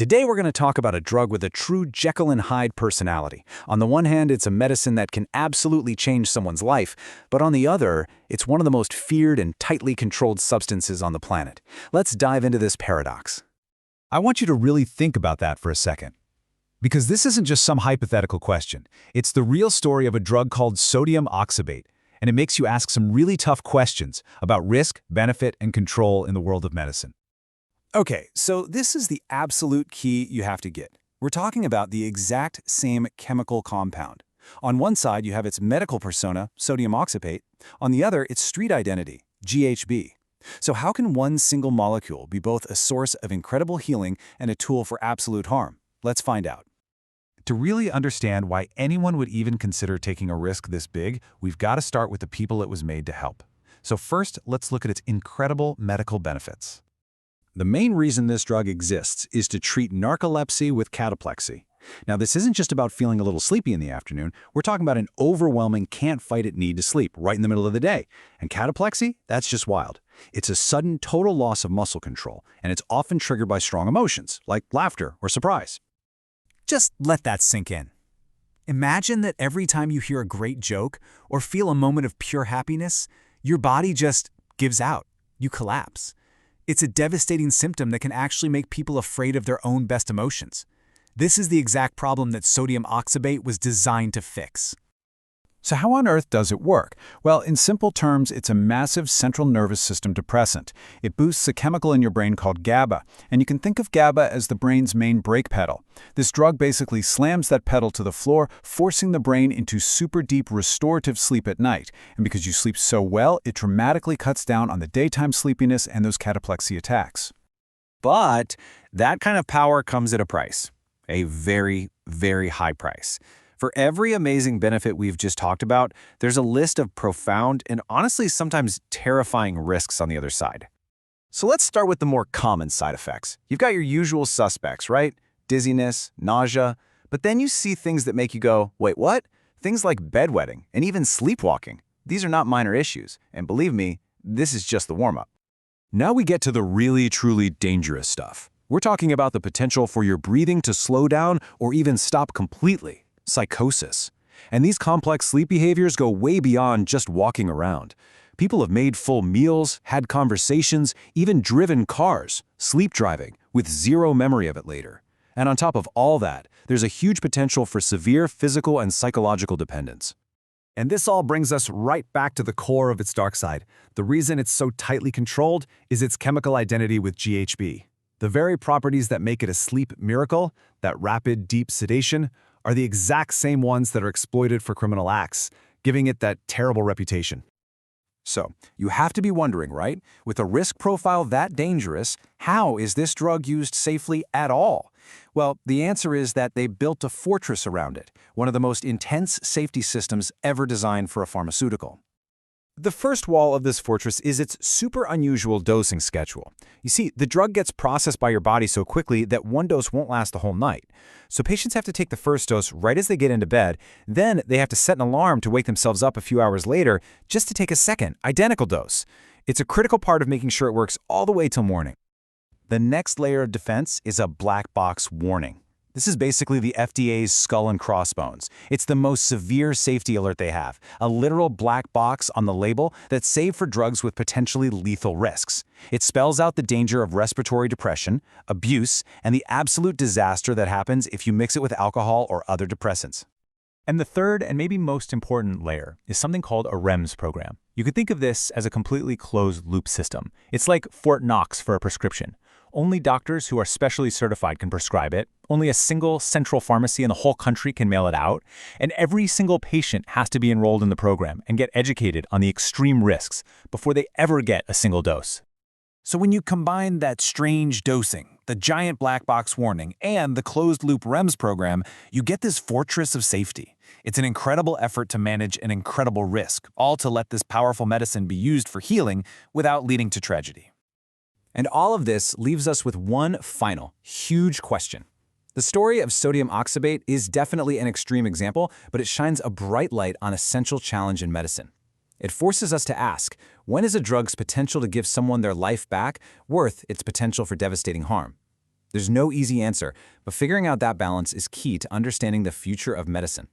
Today we're going to talk about a drug with a true Jekyll and Hyde personality. On the one hand, it's a medicine that can absolutely change someone's life, but on the other, it's one of the most feared and tightly controlled substances on the planet. Let's dive into this paradox. I want you to really think about that for a second. Because this isn't just some hypothetical question. It's the real story of a drug called sodium oxybate, and it makes you ask some really tough questions about risk, benefit, and control in the world of medicine. Okay, so this is the absolute key you have to get. We're talking about the exact same chemical compound. On one side, you have its medical persona, sodium oxybate. On the other, its street identity, GHB. So how can one single molecule be both a source of incredible healing and a tool for absolute harm? Let's find out. To really understand why anyone would even consider taking a risk this big, we've got to start with the people it was made to help. So first, let's look at its incredible medical benefits. The main reason this drug exists is to treat narcolepsy with cataplexy. Now, this isn't just about feeling a little sleepy in the afternoon. We're talking about an overwhelming can't-fight-it need to sleep right in the middle of the day. And cataplexy? That's just wild. It's a sudden, total loss of muscle control, and it's often triggered by strong emotions, like laughter or surprise. Just let that sink in. Imagine that every time you hear a great joke or feel a moment of pure happiness, your body just gives out. You collapse. It's a devastating symptom that can actually make people afraid of their own best emotions. This is the exact problem that sodium oxybate was designed to fix. So how on earth does it work? Well, in simple terms, it's a massive central nervous system depressant. It boosts a chemical in your brain called GABA, and you can think of GABA as the brain's main brake pedal. This drug basically slams that pedal to the floor, forcing the brain into super deep restorative sleep at night. And because you sleep so well, it dramatically cuts down on the daytime sleepiness and those cataplexy attacks. But that kind of power comes at a price. A very, very high price. For every amazing benefit we've just talked about, there's a list of profound and honestly sometimes terrifying risks on the other side. So let's start with the more common side effects. You've got your usual suspects, right? Dizziness, nausea, but then you see things that make you go, wait, what? Things like bedwetting and even sleepwalking. These are not minor issues, and believe me, this is just the warm-up. Now we get to the really, truly dangerous stuff. We're talking about the potential for your breathing to slow down or even stop completely. Psychosis. And these complex sleep behaviors go way beyond just walking around. People have made full meals, had conversations, even driven cars, sleep driving, with zero memory of it later. And on top of all that, there's a huge potential for severe physical and psychological dependence. And this all brings us right back to the core of its dark side. The reason it's so tightly controlled is its chemical identity with GHB. The very properties that make it a sleep miracle, that rapid, deep sedation, are the exact same ones that are exploited for criminal acts, giving it that terrible reputation. So, you have to be wondering, right? With a risk profile that dangerous, how is this drug used safely at all? Well, the answer is that they built a fortress around it, one of the most intense safety systems ever designed for a pharmaceutical. The first wall of this fortress is its super unusual dosing schedule. You see, the drug gets processed by your body so quickly that one dose won't last the whole night. So patients have to take the first dose right as they get into bed, then they have to set an alarm to wake themselves up a few hours later just to take a second, identical dose. It's a critical part of making sure it works all the way till morning. The next layer of defense is a black box warning. This is basically the FDA's skull and crossbones. It's the most severe safety alert they have, a literal black box on the label that's saved for drugs with potentially lethal risks. It spells out the danger of respiratory depression, abuse, and the absolute disaster that happens if you mix it with alcohol or other depressants. And the third and maybe most important layer is something called a REMS program. You could think of this as a completely closed-loop system. It's like Fort Knox for a prescription. Only doctors who are specially certified can prescribe it, only a single central pharmacy in the whole country can mail it out, and every single patient has to be enrolled in the program and get educated on the extreme risks before they ever get a single dose. So when you combine that strange dosing, the giant black box warning, and the closed-loop REMS program, you get this fortress of safety. It's an incredible effort to manage an incredible risk, all to let this powerful medicine be used for healing without leading to tragedy. And all of this leaves us with one final, huge question. The story of sodium oxybate is definitely an extreme example, but it shines a bright light on an essential challenge in medicine. It forces us to ask, when is a drug's potential to give someone their life back worth its potential for devastating harm? There's no easy answer, but figuring out that balance is key to understanding the future of medicine.